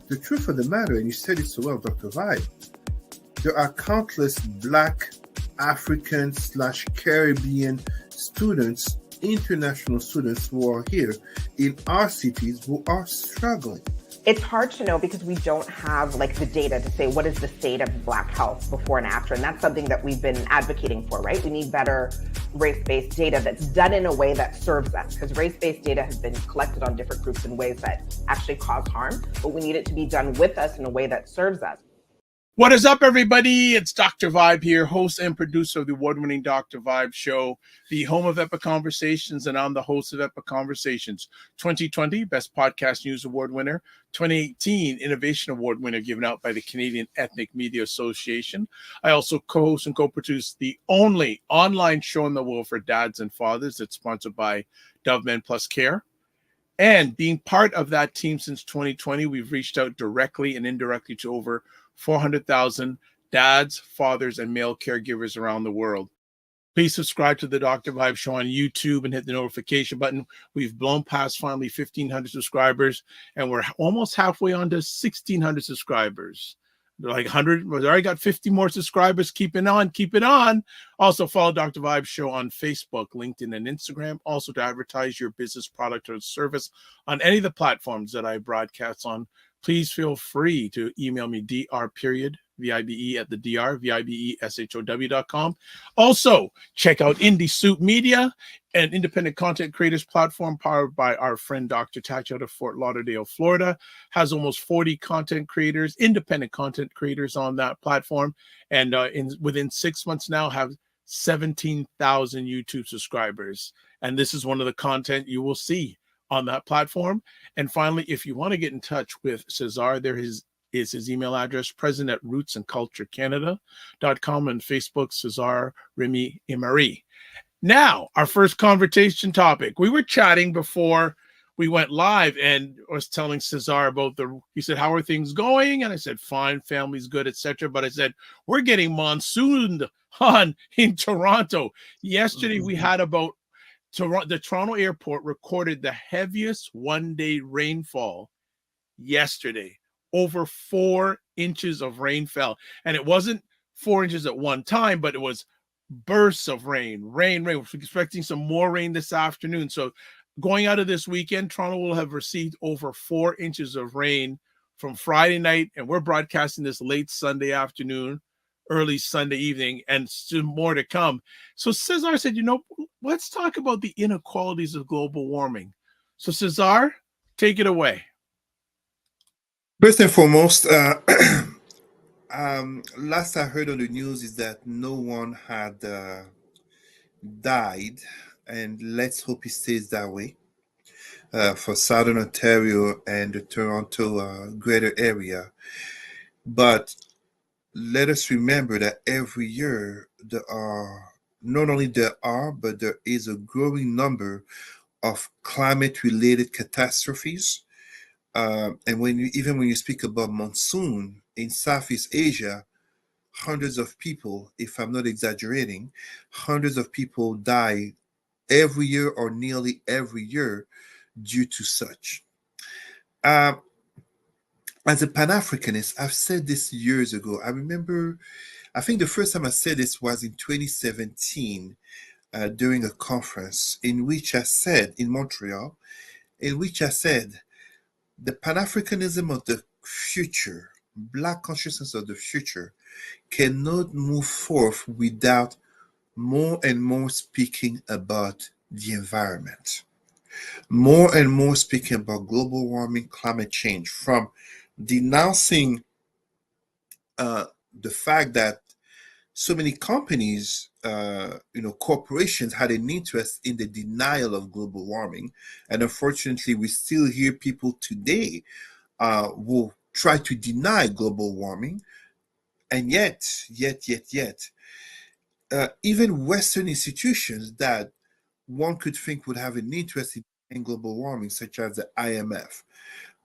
the truth of the matter, and you said it so well, Dr. Vibe, there are countless Black, African/Caribbean students, international students who are here in our cities who are struggling. It's hard to know because we don't have like the data to say what is the state of Black health before and after. And that's something that we've been advocating for, right? We need better race-based data that's done in a way that serves us, because race-based data has been collected on different groups in ways that actually cause harm, but we need it to be done with us in a way that serves us. What is up, everybody? It's Dr. Vibe here, host and producer of the award-winning Dr. Vibe Show, the home of Epic Conversations, and I'm the host of Epic Conversations. 2020 Best Podcast News Award winner, 2018 Innovation Award winner given out by the Canadian Ethnic Media Association. I also co-host and co-produce the only online show in the world for dads and fathers that's sponsored by Dove Men Plus Care. And being part of that team since 2020, we've reached out directly and indirectly to over 400,000 dads, fathers, and male caregivers around the world. Please subscribe to the Dr. Vibe Show on YouTube and hit the notification button. We've blown past finally 1,500 subscribers, and we're almost halfway on to 1,600 subscribers. They're like 100. We already got 50 more subscribers. Keep it on. Keep it on. Also, follow Dr. Vibe Show on Facebook, LinkedIn, and Instagram. Also, to advertise your business, product, or service on any of the platforms that I broadcast on, please feel free to email me, dr.vibe at the dr.vibeshow.com. Also, check out Indie Soup Media, an independent content creators platform powered by our friend Dr. Tatch out of Fort Lauderdale, Florida. Has almost 40 content creators, independent content creators on that platform. And within 6 months now have 17,000 YouTube subscribers. And this is one of the content you will see on that platform. And finally, if you want to get in touch with Cesar, there is his email address, president@rootsandculturecanada.com, and Facebook, Cesar Remy Emery. Now, our first conversation topic. We were chatting before we went live, and I was telling Cesar about he said, how are things going? And I said, fine, family's good, etc. But I said, we're getting monsooned on in Toronto. Yesterday, we had about the Toronto airport recorded the heaviest one-day rainfall yesterday. Over 4 inches of rain fell. And it wasn't 4 inches at one time, but it was bursts of rain. We're expecting some more rain this afternoon. So going out of this weekend, Toronto will have received over 4 inches of rain from Friday night. And we're broadcasting this late Sunday afternoon, early Sunday evening, and still more to come. So Cesar said, let's talk about the inequalities of global warming. So Cesar, take it away. First and foremost, last I heard on the news is that no one had died, and let's hope it stays that way for Southern Ontario and the Toronto greater area. But let us remember that every year there is a growing number of climate-related catastrophes. And when you speak about monsoon in Southeast Asia, hundreds of people, if I'm not exaggerating, hundreds of people die every year or nearly every year due to such. As a Pan-Africanist, I've said this years ago. I think the first time I said this was in 2017 during a conference in Montreal, in which I said, the Pan-Africanism of the future, Black consciousness of the future, cannot move forth without more and more speaking about the environment, more and more speaking about global warming, climate change, from denouncing the fact that so many companies, corporations had an interest in the denial of global warming. And unfortunately, we still hear people today who try to deny global warming. And yet, even Western institutions that one could think would have an interest in global warming, such as the IMF,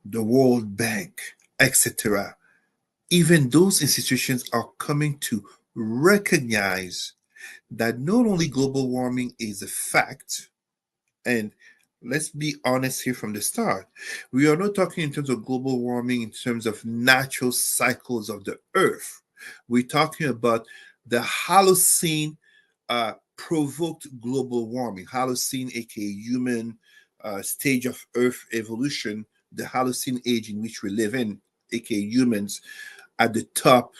the World Bank, etc., even those institutions are coming to recognize that not only global warming is a fact, and let's be honest here from the start. We are not talking in terms of global warming in terms of natural cycles of the earth. We're talking about the Holocene provoked global warming. Holocene, aka human stage of earth evolution, the Holocene age in which we live in, aka humans, at the top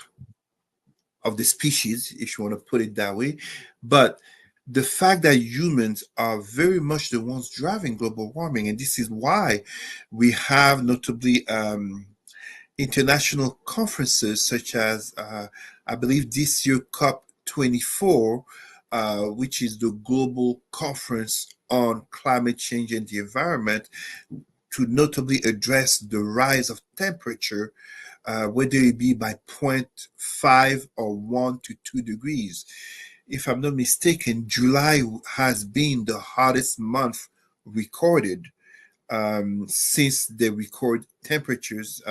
of the species, if you want to put it that way. But the fact that humans are very much the ones driving global warming, and this is why we have notably international conferences such as, I believe, this year COP24, which is the global conference on climate change and the environment, to notably address the rise of temperature, whether it be by 0.5 or 1 to 2 degrees. If I'm not mistaken, July has been the hottest month recorded since they record temperatures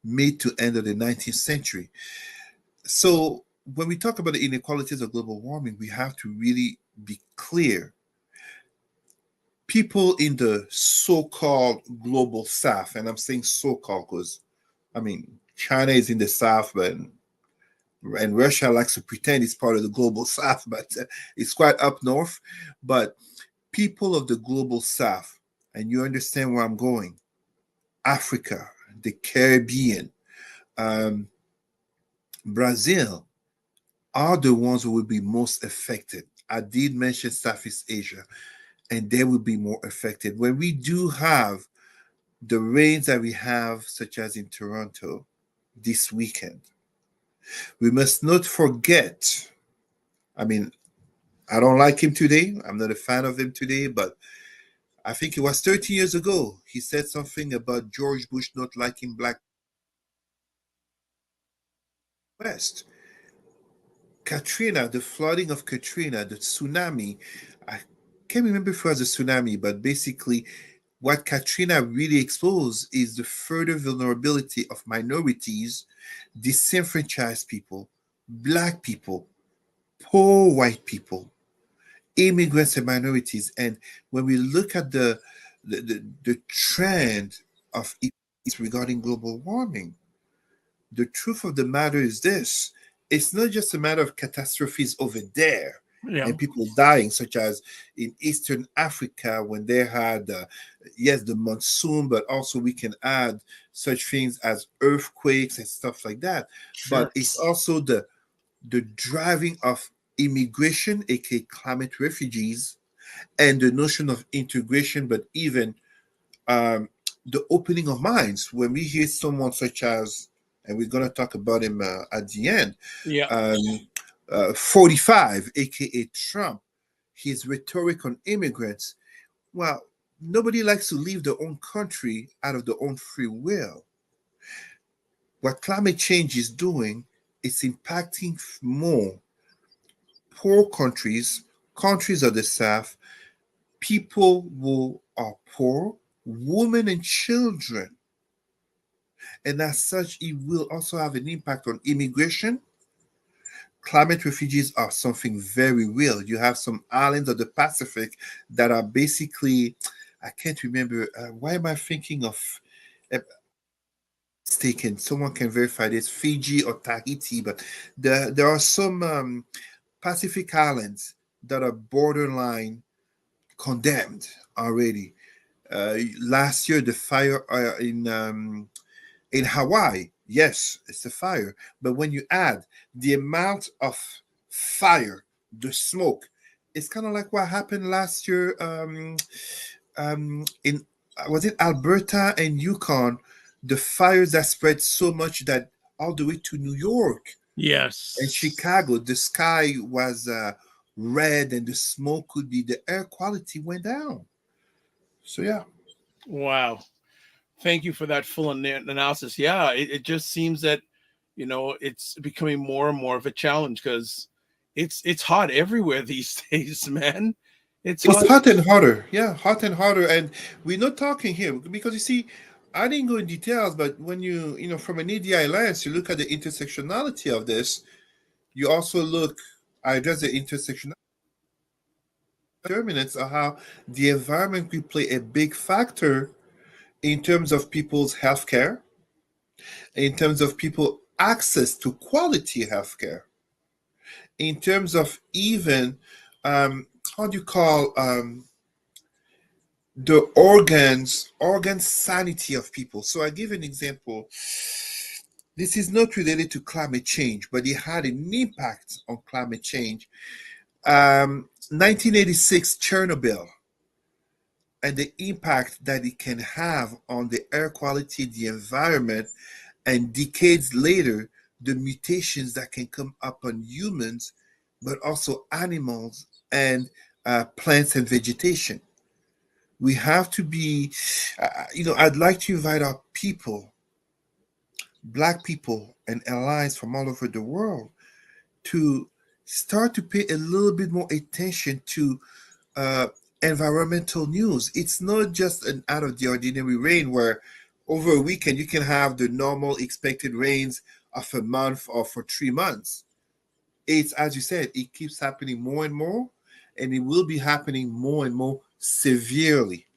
mid to end of the 19th century. So when we talk about the inequalities of global warming, we have to really be clear. People in the so-called global south, and I'm saying so-called because, I mean, China is in the south, but and Russia likes to pretend it's part of the global south, but it's quite up north. But people of the global south, and you understand where I'm going, Africa, the Caribbean, um, Brazil, are the ones who will be most affected. I did mention Southeast Asia, and they will be more affected. When we do have the rains that we have, such as in Toronto this weekend, we must not forget. I mean, I don't like him today. I'm not a fan of him today, but I think it was 30 years ago. He said something about George Bush not liking Black West. Katrina, the flooding of Katrina, the tsunami. I can't remember if it was a tsunami, but basically, what Katrina really exposed is the further vulnerability of minorities, disenfranchised people, Black people, poor white people, immigrants and minorities. And when we look at the trend of events regarding global warming, the truth of the matter is this: it's not just a matter of catastrophes over there Yeah. and people dying, such as in Eastern Africa when they had, yes, the monsoon, but also we can add such things as earthquakes and stuff like that. Sure. But it's also the driving of immigration, aka climate refugees, and the notion of integration, but even um, the opening of minds. When we hear someone such as, and we're going to talk about him at the end, Yeah. um, 45, aka Trump, his rhetoric on immigrants. Well, nobody likes to leave their own country out of their own free will. What climate change is doing, it's impacting more poor countries, countries of the South, people who are poor, women and children. And as such, it will also have an impact on immigration. Climate refugees are something very real. You have some islands of the Pacific that are basically, I can't remember, why am I thinking of, uh, mistaken, someone can verify this, Fiji or Tahiti, but there are some Pacific islands that are borderline condemned already. Last year, the fire in Hawaii, yes, it's a fire, but when you add the amount of fire, the smoke, it's kind of like what happened last year in was it Alberta and Yukon, the fires that spread so much that all the way to New York and Yes. Chicago, the sky was red and the smoke could be, the air quality went down. So yeah. Wow. Thank you for that full analysis. Yeah, it just seems that it's becoming more and more of a challenge because it's hot everywhere these days, man. It's It's hot. hot and hotter. Yeah, hot and hotter. And we're not talking here because you see, I didn't go in details, but when from an EDI lens, you look at the intersectionality of this, you also look, I address the intersection determinants of how the environment will play a big factor in terms of people's healthcare, in terms of people access to quality healthcare, in terms of even how do you call the organ sanity of people. So I give an example. This is not related to climate change, but it had an impact on climate change. 1986 Chernobyl and the impact that it can have on the air quality, the environment, and decades later, the mutations that can come upon humans, but also animals and plants and vegetation. We have to be, I'd like to invite our people, Black people and allies from all over the world, to start to pay a little bit more attention to uh, environmental news. It's not just an out of the ordinary rain where over a weekend you can have the normal expected rains of a month or for 3 months. It's, as you said, it keeps happening more and more, and it will be happening more and more severely.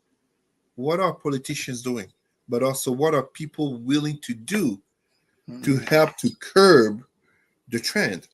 What are politicians doing? But also, what are people willing to do to help to curb the trend?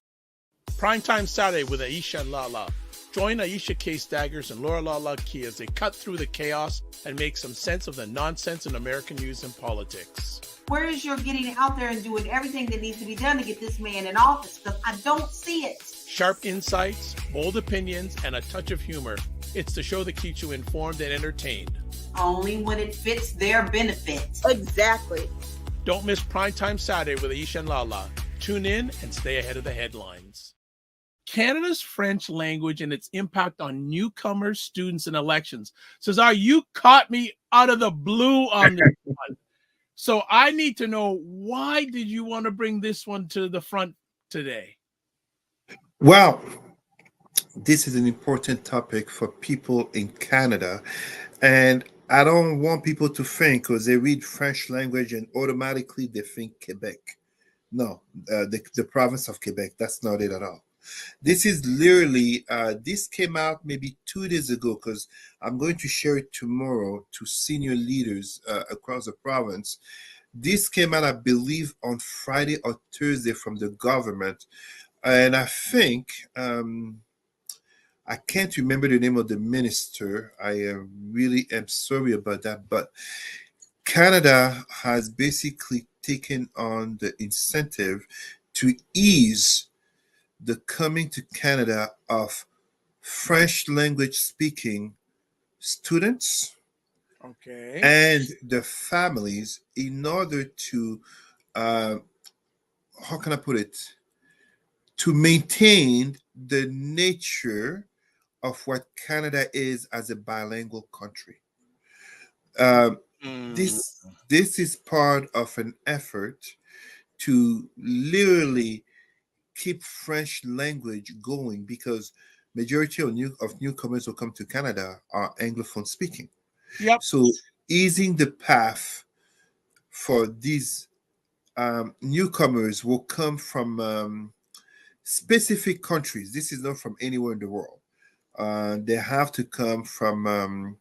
Primetime Saturday with Aisha and Lala. Join Aisha K. Staggers and Laura Lala Key as they cut through the chaos and make some sense of the nonsense in American news and politics. Where is your getting out there and doing everything that needs to be done to get this man in office? Because I don't see it. Sharp insights, bold opinions, and a touch of humor. It's the show that keeps you informed and entertained. Only when it fits their benefit. Exactly. Don't miss Primetime Saturday with Aisha and Lala. Tune in and stay ahead of the headlines. Canada's French language and its impact on newcomers, students, and elections. Cesar, you caught me out of the blue on this one. So I need to know, why did you want to bring this one to the front today? Well, this is an important topic for people in Canada. And I don't want people to think because they read French language and automatically they think Quebec. No, the province of Quebec. That's not it at all. This is literally, this came out maybe 2 days ago because I'm going to share it tomorrow to senior leaders across the province. This came out, I believe, on Friday or Thursday from the government. And I think, I can't remember the name of the minister. I really am sorry about that. But Canada has basically taken on the incentive to ease the coming to Canada of French language speaking students Okay. and the families in order to, how can I put it, to maintain the nature of what Canada is as a bilingual country. This is part of an effort to literally keep French language going because majority of newcomers who come to Canada are Anglophone speaking. Yep. So easing the path for these newcomers will come from specific countries. This is not from anywhere in the world. They have to come from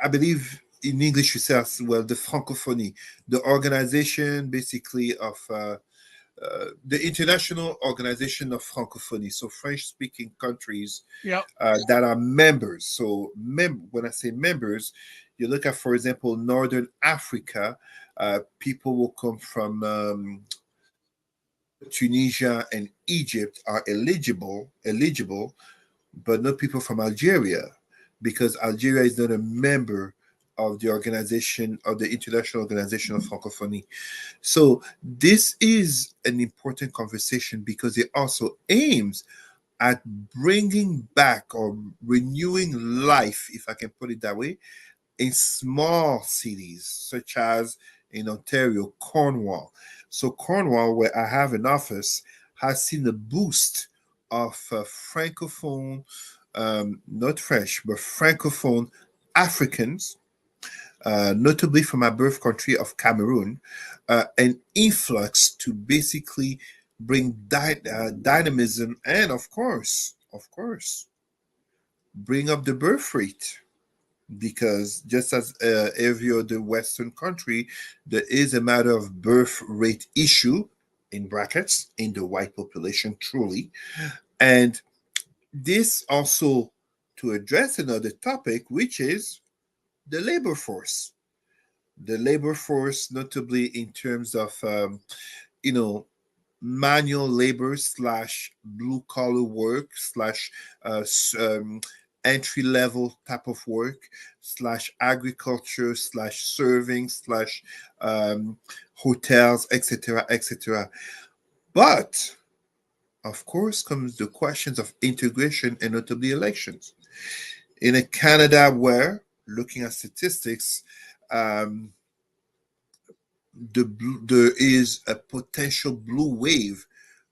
I believe in English you say as well, the Francophonie, the organization basically of the International Organization of Francophonie, so French-speaking countries Yep. that are members. So when I say members, you look at, for example, Northern Africa, people will come from Tunisia and Egypt are eligible, but not people from Algeria, because Algeria is not a member of the organization of the International Organization of Francophonie. So this is an important conversation because it also aims at bringing back or renewing life, if I can put it that way, in small cities such as in Ontario, Cornwall. So Cornwall, where I have an office, has seen a boost of Francophone, not French, but Francophone Africans, notably from my birth country of Cameroon, an influx to basically bring dynamism and, of course, Of course. Bring up the birth rate, because just as every other Western country, there is a matter of birth rate issue in brackets in the white population, truly. And this also to address another topic, which is the labor force. The labor force, notably in terms of, you know, manual labor slash blue collar work slash uh, entry level type of work slash agriculture slash serving slash um, hotels, etc., etc. But of course comes the questions of integration and notably elections. In a Canada where, looking at statistics, um, there is a potential blue wave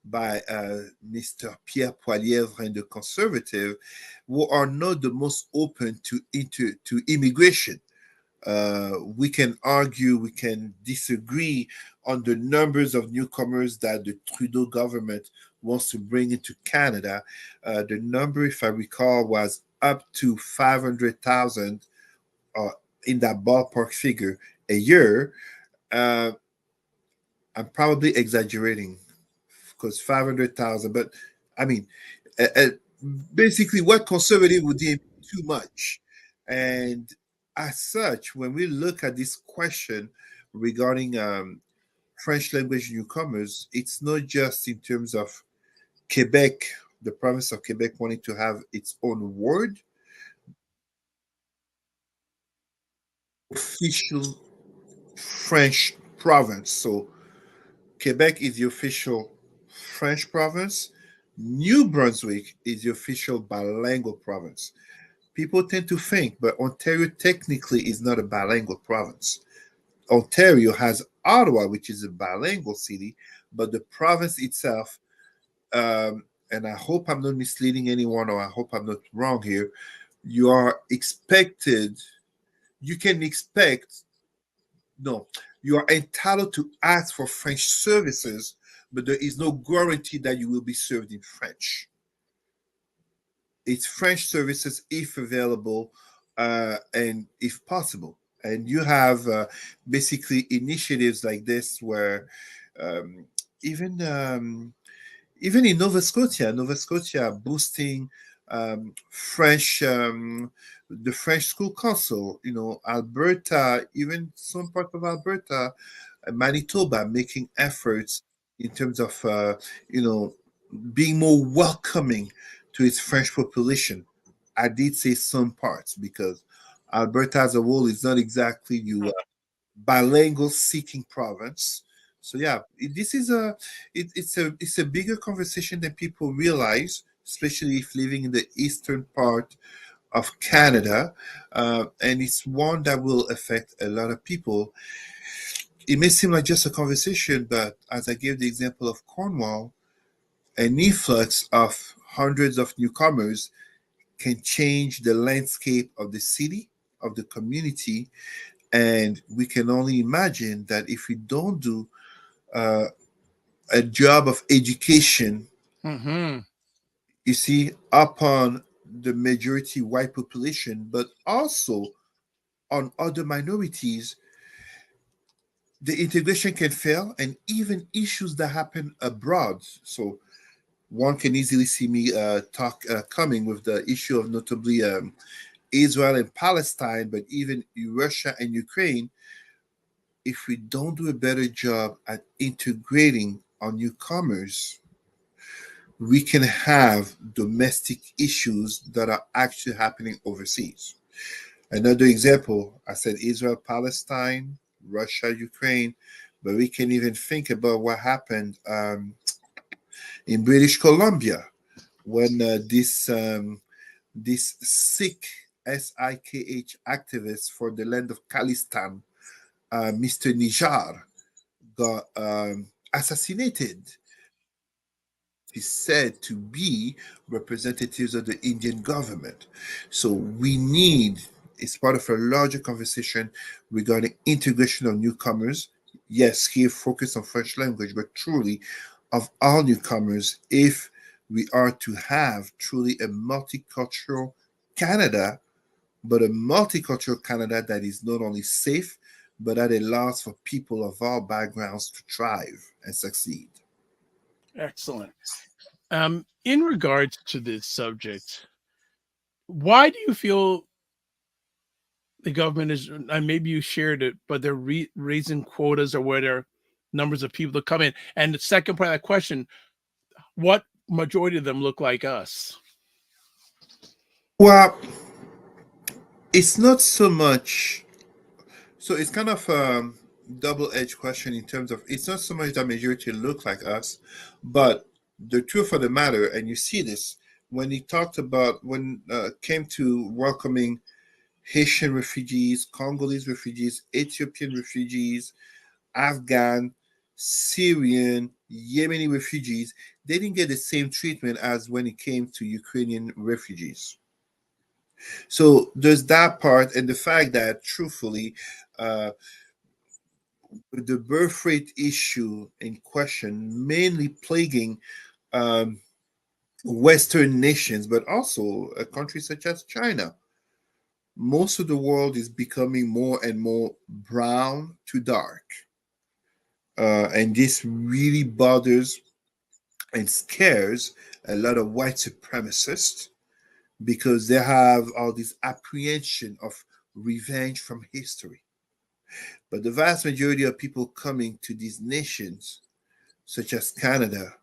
by Mr. Pierre Poilievre and the Conservative, who are not the most open to immigration. We can argue, we can disagree on the numbers of newcomers that the Trudeau government wants to bring into Canada. The number, if I recall, was up to 500,000 uh, in that ballpark figure a year. Uh, I'm probably exaggerating because 500,000, but I mean, uh, uh, basically, what conservative would deem too much. And as such, when we look at this question regarding French language newcomers, it's not just in terms of Quebec, the province of Quebec wanting to have its own word, official French province. So Quebec is the official French province. New Brunswick is the official bilingual province. People tend to think, but Ontario technically is not a bilingual province. Ontario has Ottawa, which is a bilingual city, but the province itself, and I hope I'm not misleading anyone or I hope I'm not wrong here, you are expected, you can expect, no, you are entitled to ask for French services, but there is no guarantee that you will be served in French. It's French services if available and if possible. And you have basically initiatives like this where um, even even in Nova Scotia boosting French, the French School Council, Alberta, even some part of Alberta, Manitoba making efforts in terms of, you know, being more welcoming to its French population. I did say some parts because Alberta as a whole is not exactly you bilingual seeking province. So yeah, this is it's a bigger conversation than people realize, especially if living in the eastern part of Canada, and it's one that will affect a lot of people. It may seem like just a conversation, but as I gave the example of Cornwall, an influx of hundreds of newcomers can change the landscape of the city, of the community, and we can only imagine that if we don't do uh, a job of education, Mm-hmm. you see, upon the majority white population, but also on other minorities, the integration can fail, and even issues that happen abroad. So one can easily see me talk coming with the issue of notably Israel and Palestine, but even Russia and Ukraine. If we don't do a better job at integrating our newcomers, we can have domestic issues that are actually happening overseas. Another example, I said Israel, Palestine, Russia, Ukraine, but we can even think about what happened in British Columbia when this Sikh SIKH activist for the land of Khalistan, Mr. Nijar, got assassinated. Is said to be representatives of the Indian government. So we need, it's part of a larger conversation regarding integration of newcomers. Yes, here focus on French language, but truly of all newcomers, if We are to have truly a multicultural Canada, but a multicultural Canada that is not only safe, but that allows for people of all backgrounds to thrive and succeed. Excellent. In regards to this subject, why do you feel the government is, and maybe you shared it, but they're raising quotas or where there are numbers of people to come in? And the second part of that question, what majority of them look like us? Well, it's not so much. So it's kind of a double-edged question in terms of it's not so much that majority look like us, but the truth of the matter, and you see this when he talked about when came to welcoming Haitian refugees, Congolese refugees, Ethiopian refugees, Afghan, Syrian, Yemeni refugees, they didn't get the same treatment as when it came to Ukrainian refugees. So there's that part, and the fact that truthfully, uh, the birth rate issue in question mainly plaguing um, Western nations, but also a country such as China. Most of the world is becoming more and more brown to dark. And this really bothers and scares a lot of white supremacists because they have all this apprehension of revenge from history. But the vast majority of people coming to these nations, such as Canada,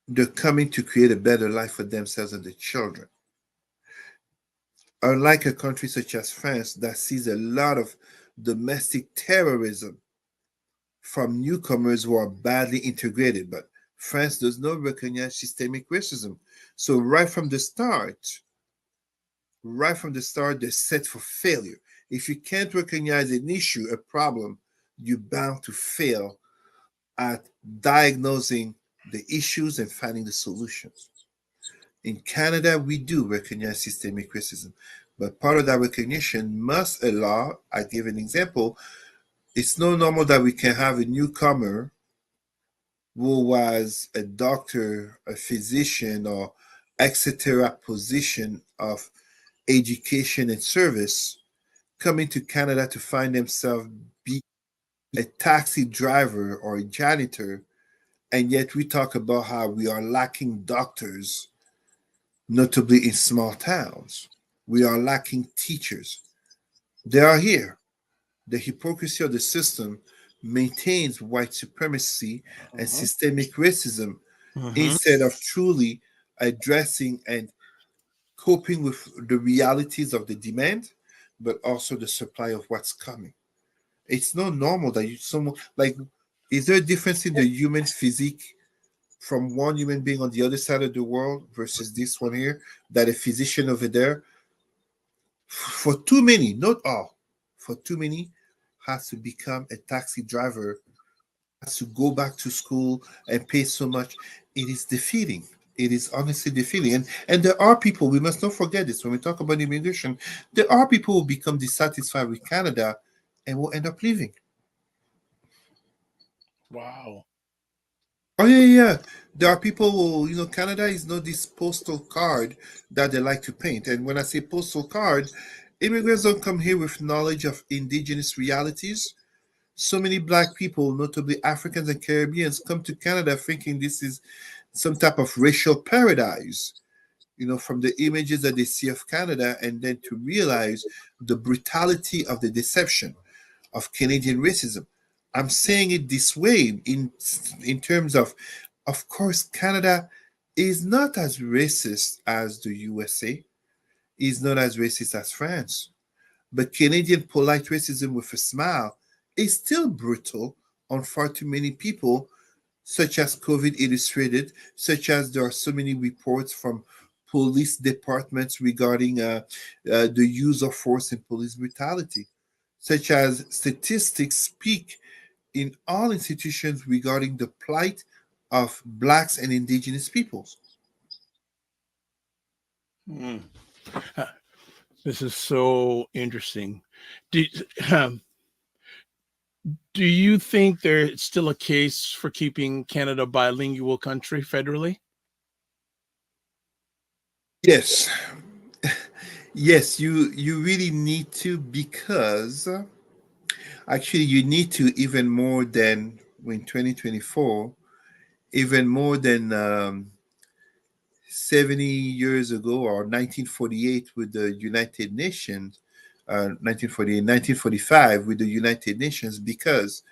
they're coming to create a better life for themselves and their children. Unlike a country such as France that sees a lot of domestic terrorism from newcomers who are badly integrated, but France does not recognize systemic racism. So right from the start, they're set for failure. If you can't recognize an issue, a problem, you're bound to fail at diagnosing the issues and finding the solutions. In Canada, we do recognize systemic racism, but part of that recognition must allow, I give an example, it's not normal that we can have a newcomer who was a doctor, a physician, or etc. position of education and service coming to Canada to find themselves be a taxi driver or a janitor, and yet we talk about how we are lacking doctors, notably in small towns. We are lacking teachers. They are here. The hypocrisy of the system maintains white supremacy and Mhm. systemic racism Mhm. instead of truly addressing and coping with the realities of the demand, but also the supply of what's coming. It's not normal that you someone like is there a difference in the human physique from one human being on the other side of the world versus this one here that a physician over there for too many, not all, for too many has to become a taxi driver, has to go back to school and pay so much. It is defeating. It is honestly defeating. And there are people, we must not forget this when we talk about immigration, there are people who become dissatisfied with Canada and will end up leaving. Wow. Oh yeah, yeah, yeah. There are people who, Canada is not this postal card that they like to paint. And when I say postal card, immigrants don't come here with knowledge of indigenous realities. So many black people, notably Africans and Caribbeans, come to Canada thinking this is some type of racial paradise, from the images that they see of Canada, and then to realize the brutality of the deception of Canadian racism. I'm saying it this way in terms of course, Canada is not as racist as the USA, is not as racist as France, but Canadian polite racism with a smile is still brutal on far too many people, such as COVID illustrated, such as there are so many reports from police departments regarding the use of force and police brutality, such as statistics speak in all institutions regarding the plight of blacks and indigenous peoples. Mm. Uh, This is so interesting. Do, um, do you think there's still a case for keeping Canada a bilingual country federally? Yes, yes, you really need to, because actually you need to, even more than in 2024, even more than 70 years ago, or 1948 with the United Nations, 1948, 1945 with the United Nations, because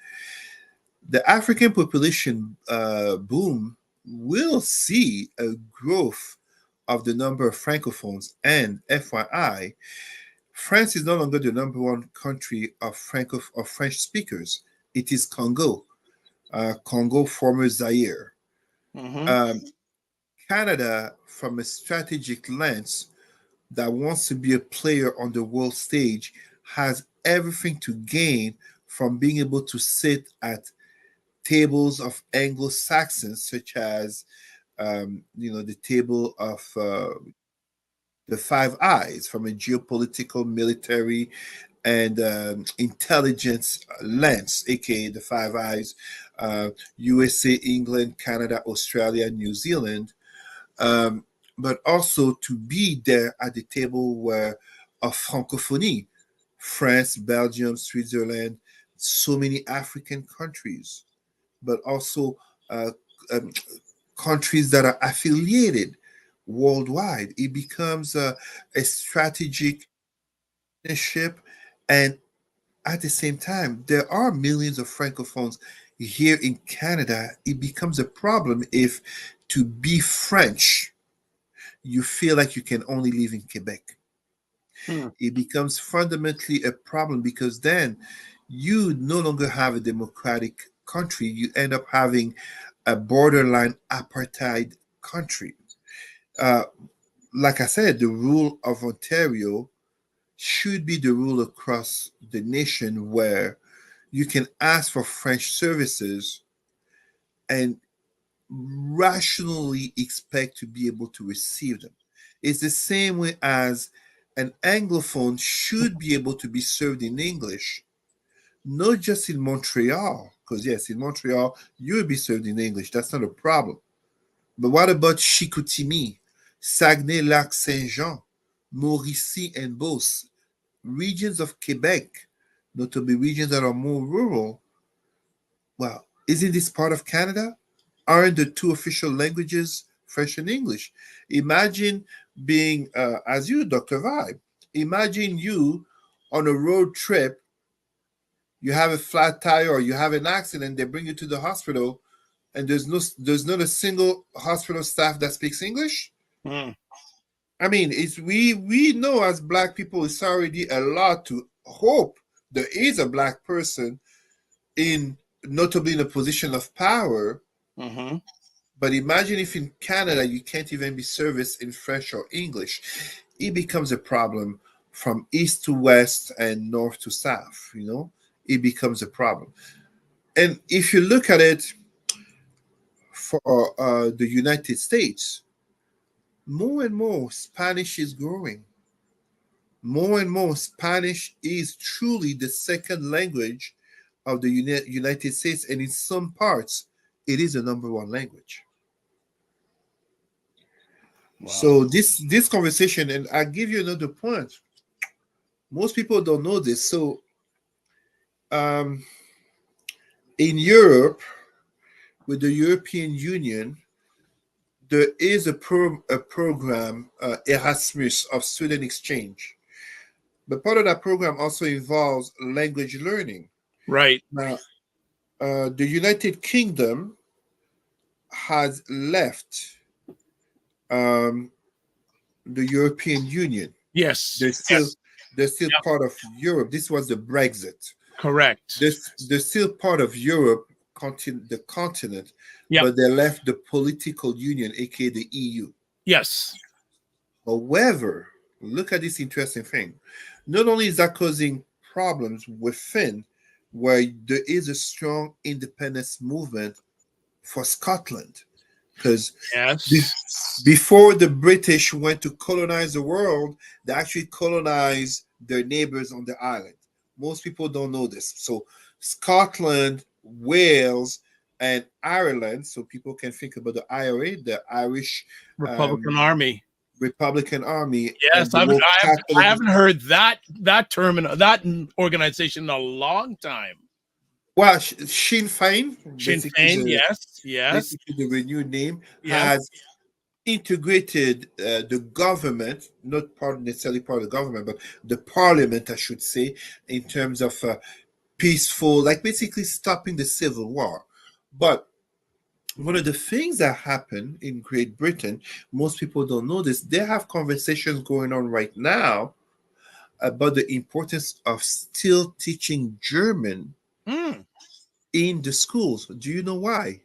the African population boom will see a growth of the number of francophones. And FYI, France is no longer the number one country of French speakers. It is Congo, Congo, former Zaire. Mm-hmm. Um, Canada, from a strategic lens that wants to be a player on the world stage, has everything to gain from being able to sit at tables of Anglo-Saxons, such as the table of the Five Eyes, from a geopolitical, military, and intelligence lens, aka the Five Eyes, USA, England, Canada, Australia, New Zealand, um, but also to be there at the table where of francophonie, France, Belgium, Switzerland, so many African countries, but also uh, um, countries that are affiliated worldwide. It becomes a strategic partnership, and at the same time, there are millions of francophones here in Canada. It becomes a problem if, to be French, you feel like you can only live in Quebec. Hmm. It becomes fundamentally a problem, because then you no longer have a democratic country. You end up having a borderline apartheid country. Uh, like I said, the rule of Ontario should be the rule across the nation, where you can ask for French services and rationally expect to be able to receive them. It's the same way as an Anglophone should be able to be served in English, not just in Montreal, because yes, in Montreal, you will be served in English. That's not a problem. But what about Chicoutimi, Saguenay Lac Saint Jean, Mauricie, and Beauce, regions of Quebec, notably regions that are more rural? Well, isn't this part of Canada? Aren't the two official languages French and English? Imagine being, as you, Dr. Vibe, imagine you on a road trip, you have a flat tire or you have an accident, they bring you to the hospital, and there's not a single hospital staff that speaks English. Hmm. I mean, it's we know as Black people, it's already a lot to hope there is a Black person in, notably in a position of power. Mm-hmm. But imagine if in Canada you can't even be serviced in French or English. It becomes a problem from east to west and north to south, It becomes a problem. And if you look at it for the United States, more and more Spanish is growing. More and more Spanish is truly the second language of the United States, and in some parts, it is the number one language. Wow. So this conversation, and I'll give you another point. Most people don't know this. So um, in Europe, with the European Union, there is a program, Erasmus, of student exchange. But part of that program also involves language learning. Right. Now, the United Kingdom has left um, the European Union. Yes. They're still Yes. they're still Yep. part of Europe. This was the Brexit. Correct. They're still part of Europe, the continent, Yep. but they left the political union, aka the EU. Yes. However, look at this interesting thing. Not only is that causing problems within, where there is a strong independence movement for Scotland, because Yes. before the British went to colonize the world, they actually colonized their neighbors on the island. Most people don't know this. So, Scotland, Wales, and Ireland, so people can think about the IRA, the Irish Republican um, Army. Republican Army and Yes, the woke I Catholic. haven't heard that term that organization in a long time. Well, Sinn Féin, Sinn Féin, yes, yes, basically the renewed name, yes. has integrated the government, not necessarily part of the government, but the parliament, I should say, in terms of peaceful, like basically stopping the civil war. But one of the things that happen in Great Britain, most people don't know this, they have conversations going on right now about the importance of still teaching German Mm. in the schools. Do you know why?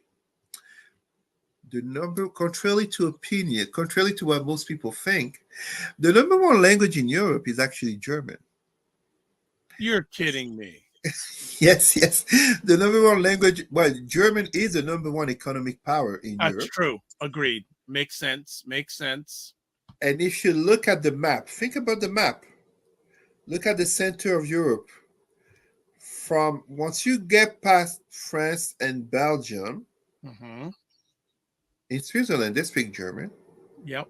The number, contrary to opinion, contrary to what most people think, the number one language in Europe is actually German. You're kidding me. Yes, yes. The number one language, well, German is the number one economic power in That's Europe. true. Agreed. Makes sense. Makes sense. And if you look at the map, think about the map. Look at the center of Europe. From once you get past France and Belgium, Mm-hmm. in Switzerland, they speak German. Yep.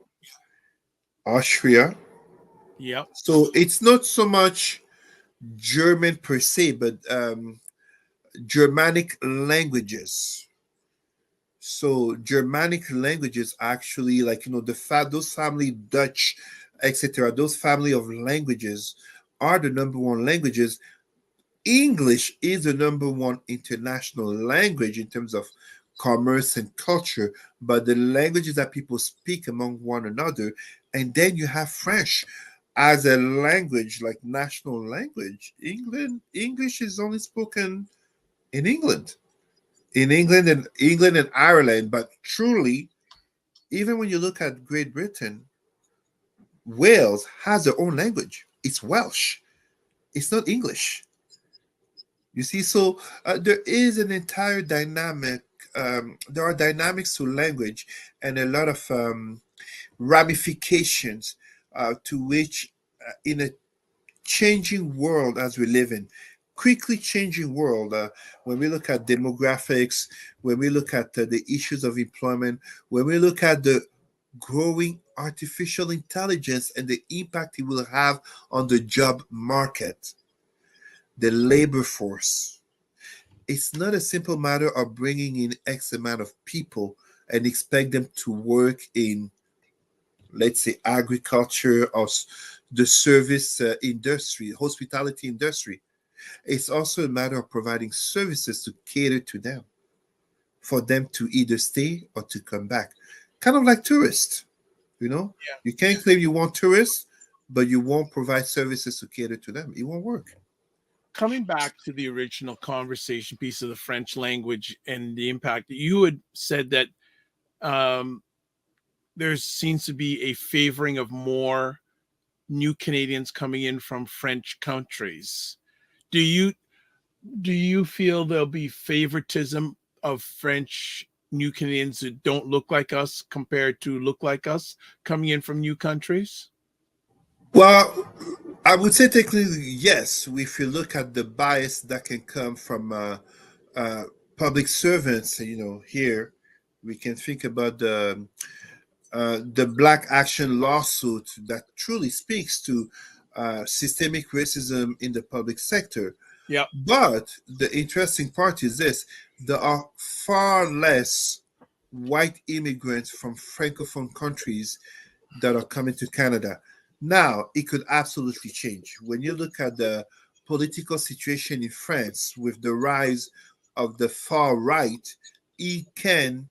Austria. Yep. So it's not so much German per se, but Germanic languages. So Germanic languages actually, like those family Dutch, etc. Those family of languages are the number one languages. English is the number one international language in terms of commerce and culture, but the languages that people speak among one another, and then you have French as a language, like national language. English is only spoken in England, in England and Ireland. But truly, even when you look at Great Britain, Wales has their own language. It's Welsh. It's not English. You see, so there is an entire dynamic. There are dynamics to language and a lot of ramifications to which, in a changing world as we live in, quickly changing world, when we look at demographics, when we look at the issues of employment, when we look at the growing artificial intelligence and the impact it will have on the job market, the labor force. It's not a simple matter of bringing in X amount of people and expect them to work in, let's say, agriculture or the service industry, hospitality industry. It's also a matter of providing services to cater to them, for them to either stay or to come back. Kind of like tourists, Yeah. You can't claim you want tourists, but you won't provide services to cater to them. It won't work. Coming back to the original conversation piece of the French language and the impact, you had said that um, there seems to be a favoring of more new Canadians coming in from French countries. Do you feel there'll be favoritism of French new Canadians that don't look like us compared to look like us coming in from new countries? Well, I would say technically yes. If you look at the bias that can come from uh, public servants, here we can think about the Black Action lawsuit that truly speaks to systemic racism in the public sector. Yeah. But the interesting part is this: there are far less white immigrants from francophone countries that are coming to Canada. Now, it could absolutely change. When you look at the political situation in France with the rise of the far right, it can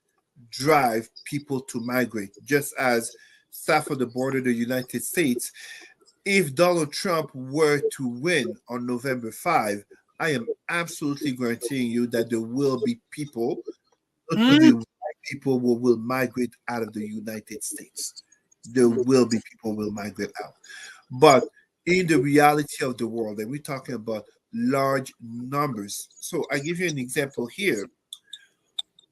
drive people to migrate, just as south of the border of the United States. If Donald Trump were to win on November 5, I am absolutely guaranteeing you that there will be people, notably Mm. white people, who will migrate out of the United States. There will be people who will migrate out. But in the reality of the world, and we're talking about large numbers. So I give you an example here.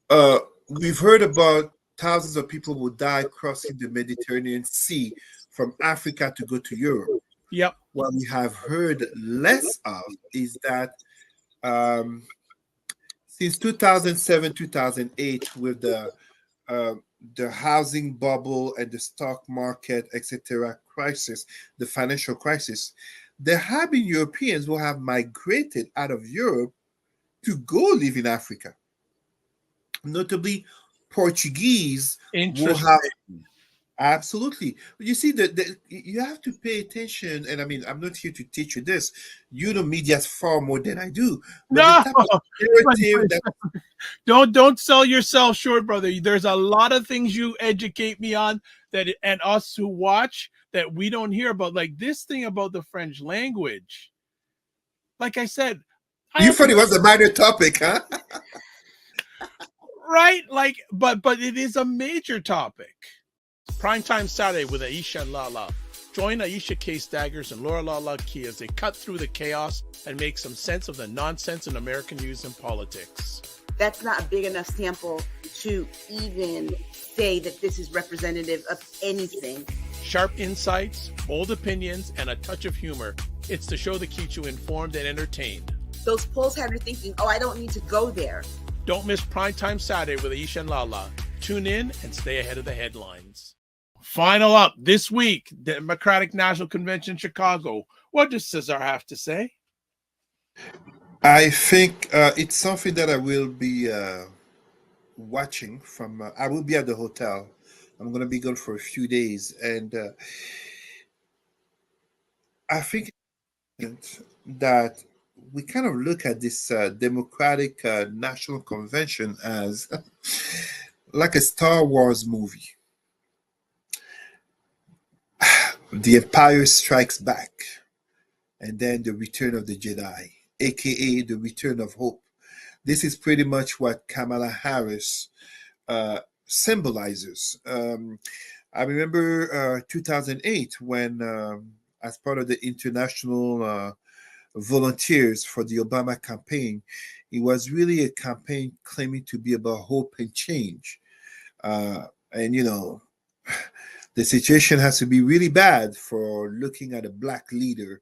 Uh, we've heard about thousands of people who die crossing the Mediterranean Sea from Africa to go to Europe. Yep. What we have heard less of is that um, since 2007, 2008, with the the housing bubble and the stock market, etc., crisis, the financial crisis, there have been Europeans who have migrated out of Europe to go live in Africa. Notably, Portuguese will have. Interesting. Absolutely. You see, that you have to pay attention. And I mean, I'm not here to teach you this. You know media far more than I do. But the No, type of narrative that don't sell yourself short, brother. There's a lot of things you educate me on that, and us who watch, that we don't hear about. Like this thing about the French language. Like I said, I you have thought it was a minor topic, huh? right. Like, but it is a major topic. Primetime Saturday with Aisha and Lala. Join Aisha K. Staggers and Laura Lala Key as they cut through the chaos and make some sense of the nonsense in American news and politics. That's not a big enough sample to even say that this is representative of anything. Sharp insights, bold opinions, and a touch of humor. It's the show that keeps you informed and entertained. Those polls have you thinking, oh, I don't need to go there. Don't miss Primetime Saturday with Aisha and Lala. Tune in and stay ahead of the headlines. Final up this week, Democratic National Convention in Chicago. What does Cesar have to say? I think it's something that I will be watching from. I will be at the hotel. I'm going to be gone for a few days. And I think that we kind of look at this Democratic National Convention as like a Star Wars movie. The Empire Strikes Back, and then the Return of the Jedi, aka the Return of Hope. This is pretty much what Kamala Harris symbolizes. I remember 2008 when, as part of the international volunteers for the Obama campaign, it was really a campaign claiming to be about hope and change. And, you know, the situation has to be really bad for looking at a Black leader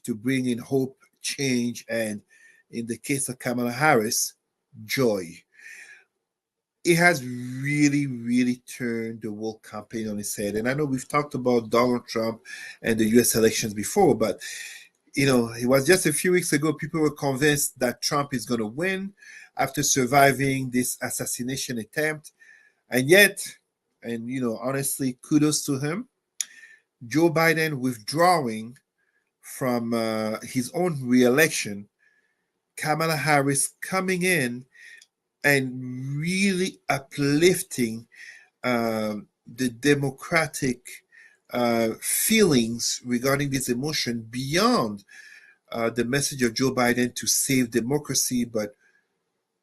to bring in hope, change, and in the case of Kamala Harris, joy. It has really, really turned the whole campaign on its head. And I know we've talked about Donald Trump and the US elections before, but you know, it was just a few weeks ago, people were convinced that Trump is going to win after surviving this assassination attempt. And yet, and you know, honestly, kudos to him, Joe Biden withdrawing from his own re-election, Kamala Harris coming in and really uplifting the democratic feelings regarding this emotion beyond the message of Joe Biden to save democracy, but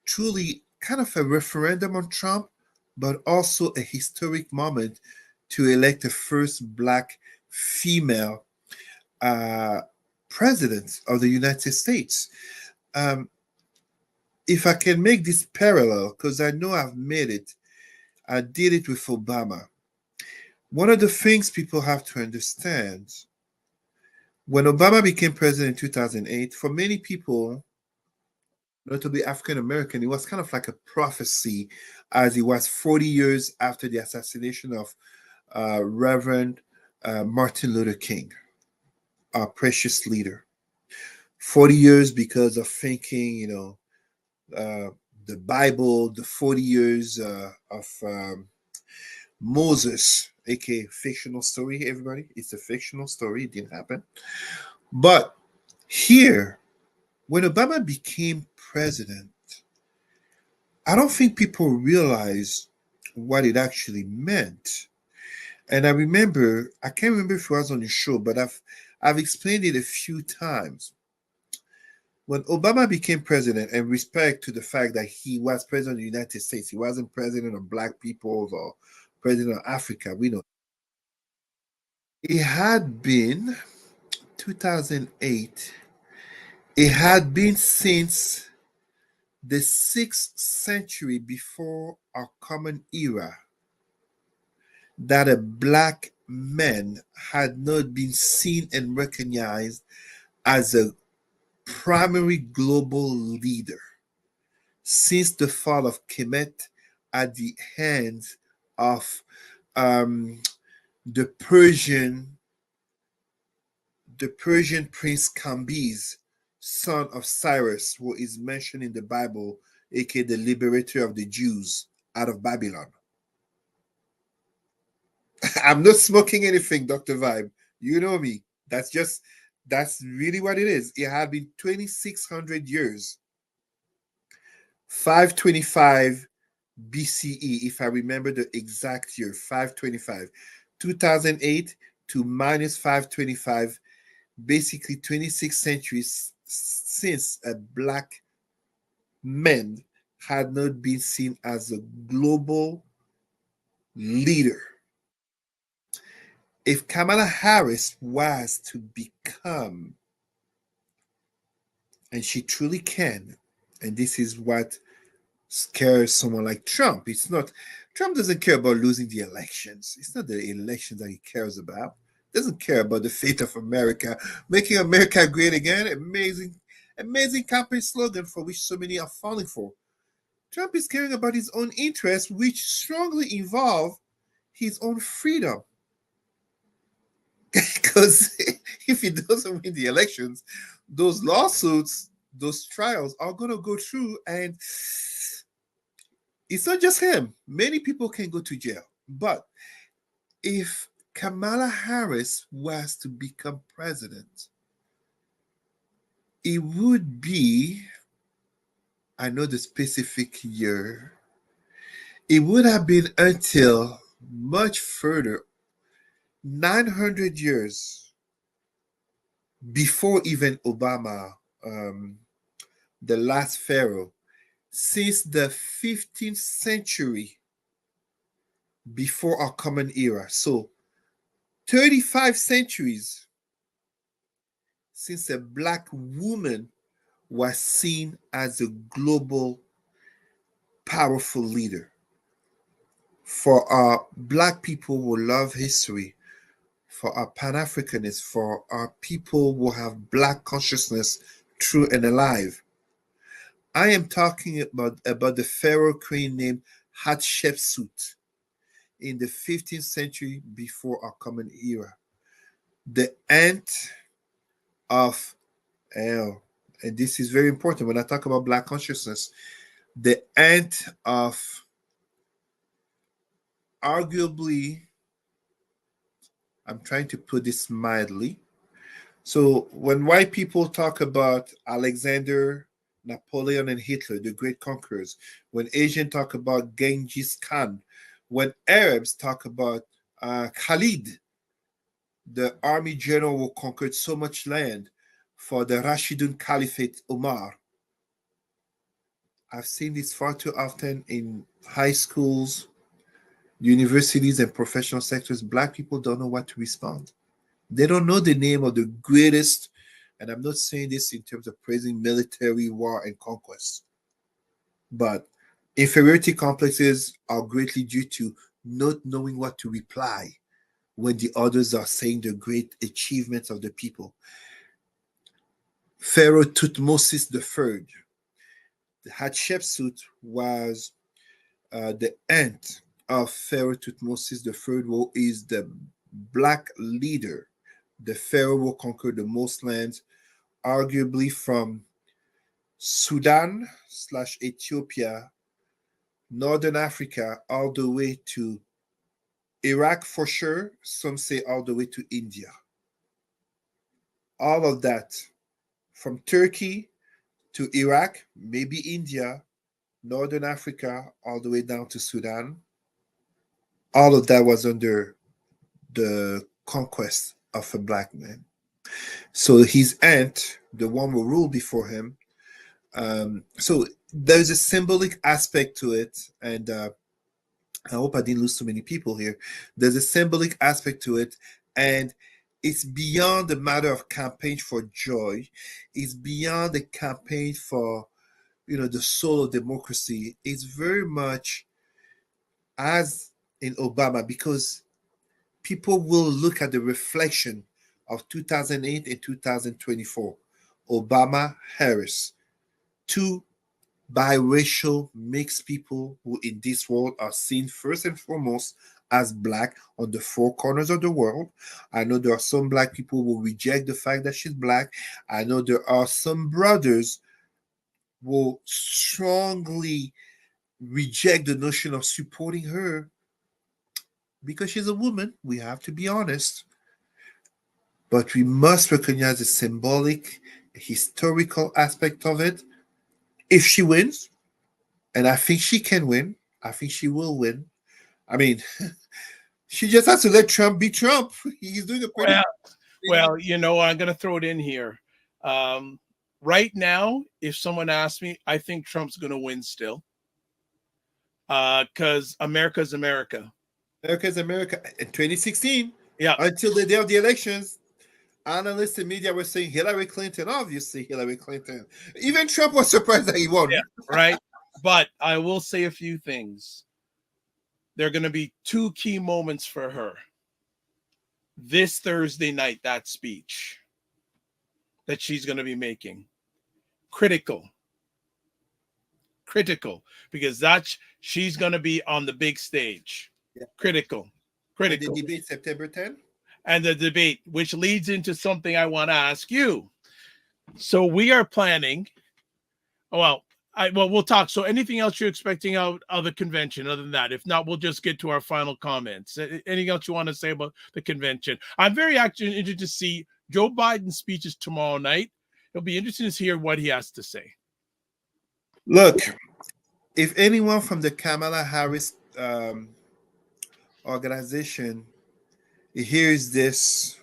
truly kind of a referendum on Trump, but also a historic moment to elect the first Black female president of the United States. If I can make this parallel, because I know I've made it, I did it with Obama. One of the things people have to understand, when Obama became president in 2008, for many people, notably African American, it was kind of like a prophecy, as it was 40 years after the assassination of Reverend Martin Luther King, our precious leader. 40 years because of thinking, you know, the Bible, the 40 years of Moses, aka fictional story, everybody. It's a fictional story, it didn't happen. But here, when Obama became president, I don't think people realize what it actually meant. And I remember, I can't remember if it was on the show, but I've explained it a few times. When Obama became president, and respect to the fact that he was president of the United States, he wasn't president of Black people or president of Africa, we know. It had been 2008, it had been since the 6th century before our common era that a Black man had not been seen and recognized as a primary global leader since the fall of Kemet at the hands of um, the Persian prince Camby's son of Cyrus, who is mentioned in the Bible, aka the liberator of the Jews out of Babylon. I'm not smoking anything, Dr. Vibe. You know me. That's really what it is. It had been 2,600 years, 525 BCE, if I remember the exact year, 525, 2008 to minus 525, basically 26 centuries since a black man had not been seen as a global leader. If Kamala Harris was to become, and she truly can, and this is what scares someone like Trump. It's not, Trump doesn't care about losing the elections. It's not the elections that he cares about. Doesn't care about the fate of America, making America great again. Amazing campaign slogan for which so many are falling for. Trump is caring about his own interests, which strongly involve his own freedom. Because if he doesn't win the elections, those lawsuits, those trials are going to go through, and it's not just him. Many people can go to jail. But if Kamala Harris was to become president, it would be, I know the specific year, it would have been until much further, 900 years before even Obama, the last pharaoh, since the 15th century before our common era. So 35 centuries since a black woman was seen as a global powerful leader. For our black people who love history, for our Pan-Africanists, for our people who have black consciousness true and alive, I am talking about the pharaoh queen named Hatshepsut in the 15th century before our common era. The aunt of El, and this is very important when I talk about black consciousness, the aunt of arguably, I'm trying to put this mildly. So when white people talk about Alexander, Napoleon, and Hitler, the great conquerors, when Asians talk about Genghis Khan, when Arabs talk about Khalid, the army general who conquered so much land for the Rashidun Caliphate Omar, I've seen this far too often in high schools, universities, and professional sectors. Black people don't know what to respond. They don't know the name of the greatest, and I'm not saying this in terms of praising military war and conquest, but inferiority complexes are greatly due to not knowing what to reply when the others are saying the great achievements of the people. Pharaoh Tutmosis III, the Hatshepsut, was the aunt of Pharaoh Tutmosis III, who is the black leader, the pharaoh who conquered the most lands, arguably from Sudan / Ethiopia, Northern Africa, all the way to Iraq for sure. Some say all the way to India. All of that, from Turkey to Iraq, maybe India, Northern Africa, all the way down to Sudan. All of that was under the conquest of a black man. So his aunt, the one who ruled before him, so there's a symbolic aspect to it, and I hope I didn't lose too many people here. There's a symbolic aspect to it, and it's beyond the matter of campaign for joy. It's beyond the campaign for, the soul of democracy. It's very much as in Obama, because people will look at the reflection of 2008 and 2024. Obama, Harris, two biracial mixed people who in this world are seen first and foremost as black on the four corners of the world. I know there are some black people who reject the fact that she's black. I know there are some brothers who strongly reject the notion of supporting her because she's a woman. We have to be honest. But we must recognize the symbolic, historical aspect of it. If she wins, and I think she can win, I think she will win. I mean, she just has to let Trump be Trump. He's doing a pretty. Well, you know, I'm going to throw it in here. Right now, if someone asks me, I think Trump's going to win still. Because America's America. America's America. In 2016, yeah, until the day of the elections, analysts and media were saying Hillary Clinton, obviously Hillary Clinton. Even Trump was surprised that he won. Yeah, right. But I will say a few things. There are going to be two key moments for her. This Thursday night, that speech that she's going to be making. Critical, because she's going to be on the big stage. Yeah. Critical. And the debate September 10th? And the debate, which leads into something I want to ask you. So we are planning, well, we'll talk. So anything else you're expecting out of the convention other than that? If not, we'll just get to our final comments. Anything else you want to say about the convention? I'm very actually interested to see Joe Biden's speeches tomorrow night. It'll be interesting to hear what he has to say. Look, if anyone from the Kamala Harris organization hears this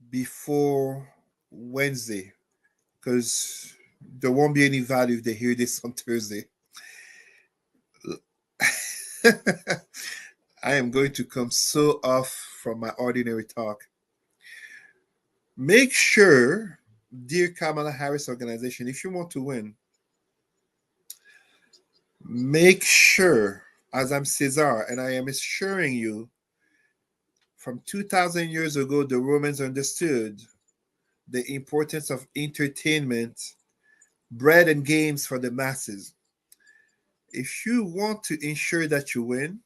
before Wednesday, because there won't be any value if they hear this on Thursday. I am going to come so off from my ordinary talk. Make sure, dear Kamala Harris organization, if you want to win, make sure, as I'm Cesar, and I am assuring you, from 2,000 years ago, the Romans understood the importance of entertainment, bread and games for the masses. If you want to ensure that you win,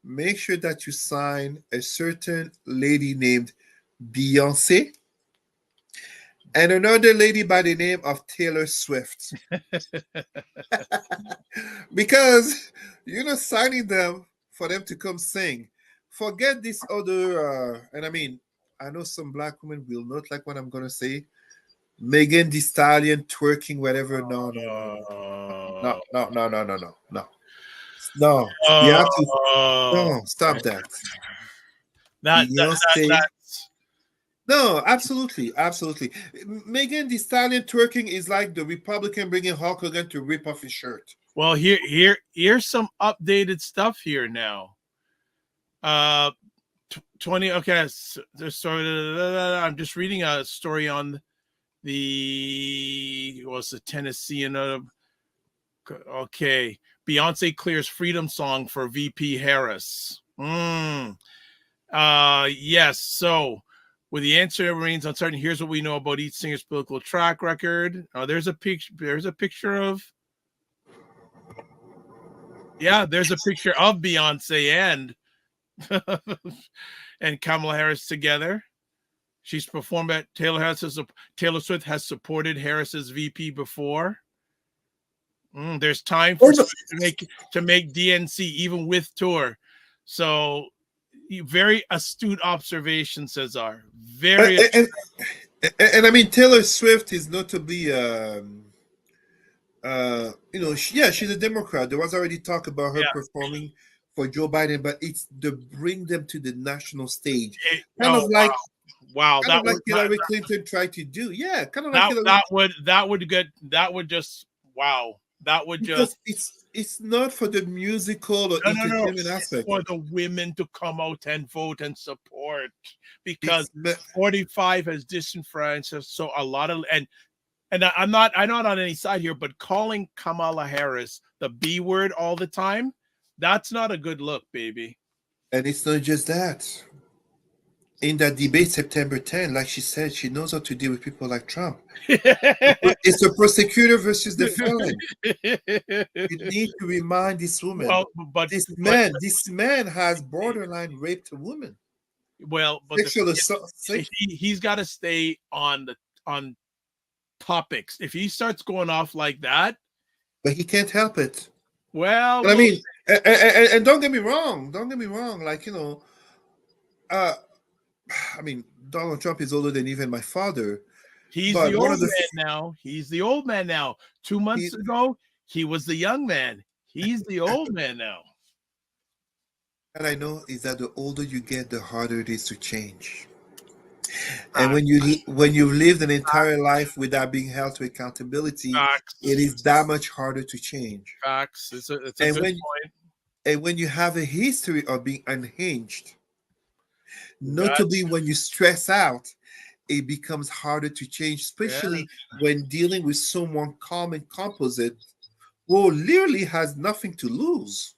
make sure that you sign a certain lady named Beyonce and another lady by the name of Taylor Swift. Because you're not signing them for them to come sing. Forget this other, and I mean, I know some black women will not like what I'm going to say. Megan Thee Stallion twerking, whatever. No. You have to. No, stop that. No, absolutely. Megan Thee Stallion twerking is like the Republican bringing Hulk Hogan to rip off his shirt. Well, here's some updated stuff here now. 20. Okay, so I'm just reading a story on the Tennessean. Okay, Beyonce clears freedom song for VP Harris. Yes. So, with the answer remains uncertain, here's what we know about each singer's political track record. There's a picture. There's a picture of. Yeah, there's a picture of Beyonce and Kamala Harris together. She's performed at Taylor Swift has supported Harris's VP before. There's time for to make DNC even with tour. So very astute observation, Cesar. Very and I mean Taylor Swift is notably she's a Democrat. There was already talk about her performing for Joe Biden, but it's to bring them to the national stage. Like Hillary Clinton tried to do. Yeah, kind of like it's not for the musical or entertainment aspect. For the women to come out and vote and support, because 45 has disenfranchised so a lot of and I'm not on any side here, but calling Kamala Harris the B word all the time, that's not a good look, baby. And it's not just that. in that debate September 10, like she said, she knows how to deal with people like Trump. It's the prosecutor versus the felon. You need to remind this woman. Well, but This man has borderline raped a woman. but Sexual assault. he's got to stay on topics. If he starts going off like that, But he can't help it. well, I mean, and don't get me wrong. Don't get me wrong. Like, I mean, Donald Trump is older than even my father. he's But the one old of the man now. He's the old man now. 2 months ago, he was the young man. He's the old man now. that I know is that the older you get, the harder it is to change. And when you've lived an entire life without being held to accountability, Facts. it is that much harder to change. Facts. It's a And good when point. and when you have a history of being unhinged, That- notably when you stress out, it becomes harder to change, especially when dealing with someone calm and composite who literally has nothing to lose.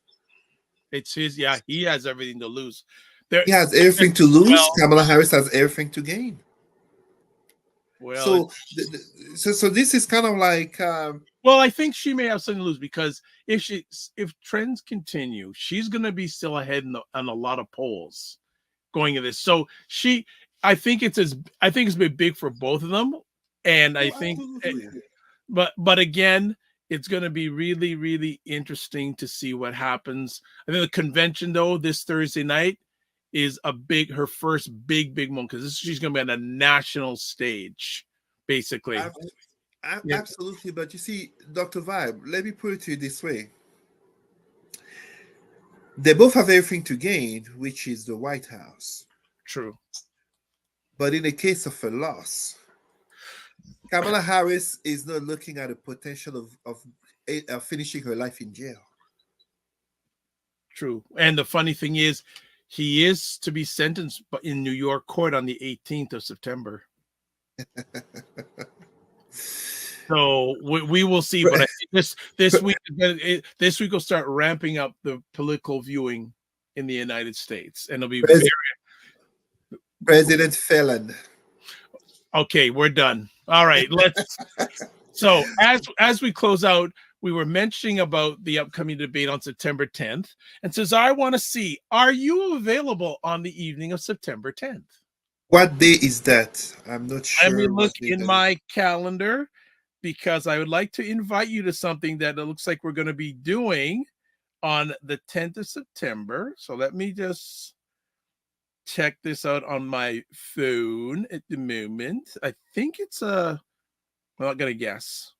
It's his. Yeah, he has everything to lose. He has everything to lose. Well- Kamala Harris has everything to gain. Well, So this is kind of like well, I think she may have something to lose because if trends continue, she's going to be still ahead on a lot of polls going into this. So I think it's been big for both of them, and I think, absolutely. but again, it's going to be really, really interesting to see what happens. I think the convention though this Thursday night is her first big moment because she's going to be on a national stage, basically. Absolutely, but you see, Dr. Vibe, let me put it to you this way. They both have everything to gain, which is the White House. True. But in the case of a loss, Kamala Harris is not looking at the potential of finishing her life in jail. True. And the funny thing is, he is to be sentenced in New York court on the 18th of September. So we will see. But I think this week will start ramping up the political viewing in the United States, and it'll be President Felon. Okay, we're done. All right, let's. So as we close out, we were mentioning about the upcoming debate on September 10th, and Cesar, I want to see, are you available on the evening of September 10th? What day is that? I'm not sure. Let me look in my calendar because I would like to invite you to something that it looks like we're going to be doing on the 10th of September. So let me just check this out on my phone at the moment. I think it's I'm not going to guess.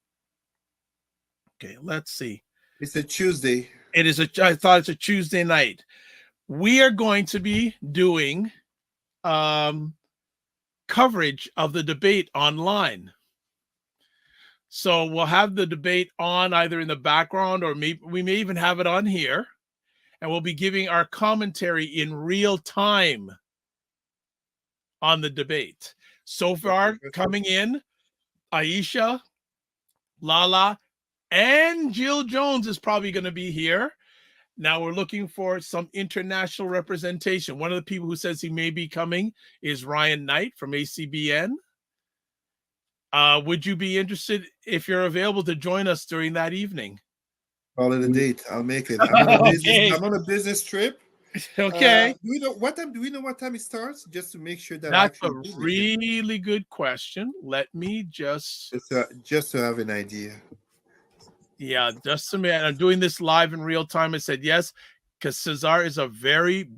Okay, let's see. It's a Tuesday. I thought it's a Tuesday night. We are going to be doing coverage of the debate online. So we'll have the debate on either in the background or maybe we may even have it on here. And we'll be giving our commentary in real time on the debate. So far, coming in, Aisha, Lala, and Jill Jones is probably going to be here. Now we're looking for some international representation. One of the people who says he may be coming is Ryan Knight from ACBN. Would you be interested, if you're available, to join us during that evening? Call it a date. I'll make it. I'm on a business trip. Okay. Do we know what time it starts? Just to make sure that that's a really good question. Let me just to have an idea. Yeah, just a minute. I'm doing this live in real time. I said yes, because Cesar is a very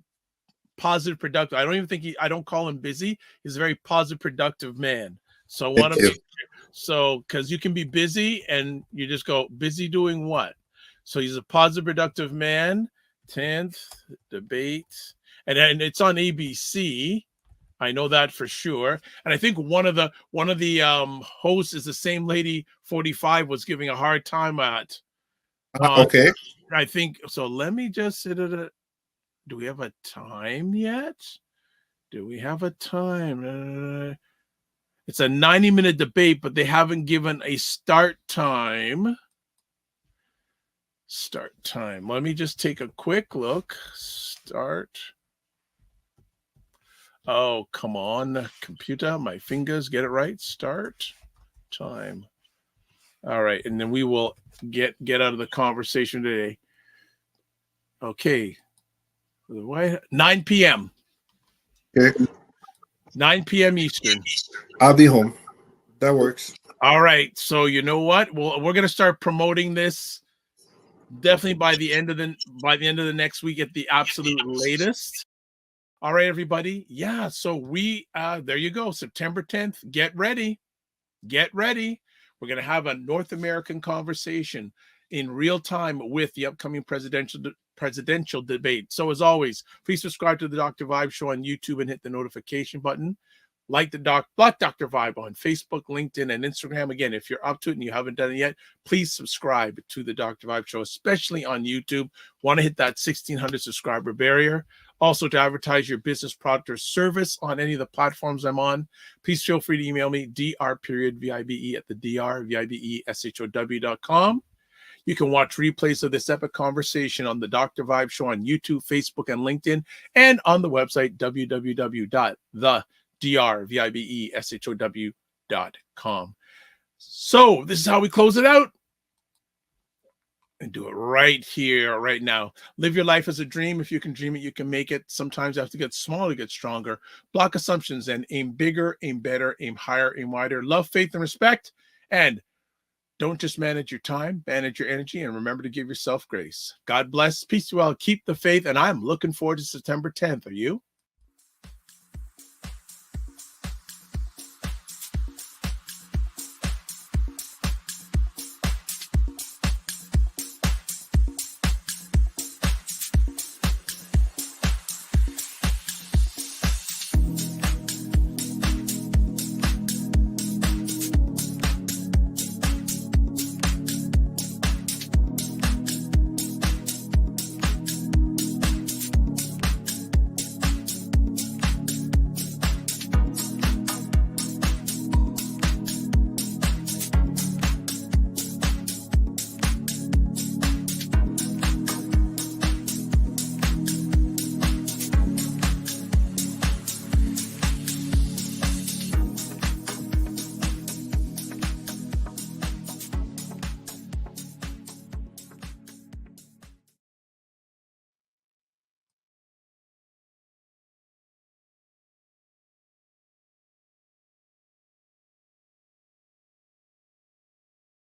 positive, productive. I don't call him busy. He's a very positive, productive man. So I want to make sure. So, because you can be busy and you just go, busy doing what? So he's a positive, productive man. 10th debate. And it's on ABC. I know that for sure. And I think one of the hosts is the same lady 45 was giving a hard time at. Okay. I think so. Let me just do we have a time yet? Do we have a time? It's a 90-minute debate, but they haven't given a start time. Start time. Let me just take a quick look. Start. Oh, come on, computer, my fingers, get it right. Start time. All right, and then we will get out of the conversation today. Okay. 9 p.m. Okay. 9 p.m. Eastern. I'll be home. That works. All right. So you know what? Well, we're gonna start promoting this definitely by the end of the next week at the absolute latest. All right, everybody. Yeah. So we there you go. September 10th. Get ready. Get ready. We're gonna have a North American conversation in real time with the upcoming presidential debate. So as always, please subscribe to the Dr. Vibe Show on YouTube and hit the notification button. Like Dr. Vibe on Facebook, LinkedIn, and Instagram. Again, if you're up to it and you haven't done it yet, please subscribe to the Dr. Vibe Show, especially on YouTube. Want to hit that 1,600 subscriber barrier. Also, to advertise your business, product, or service on any of the platforms I'm on, please feel free to email me, dr.vibe at the drvibeshow.com. You can watch replays of this epic conversation on the Dr. Vibe Show on YouTube, Facebook, and LinkedIn, and on the website, www.thedrvibeshow.com. So this is how we close it out. And do it right here, right now. Live your life as a dream. If you can dream it, you can make it. Sometimes you have to get smaller to get stronger. Block assumptions and aim bigger, aim better, aim higher, aim wider. Love, faith, and respect. And don't just manage your time, manage your energy, and remember to give yourself grace. God bless. Peace to you all. Keep the faith. And I'm looking forward to September 10th. Are you?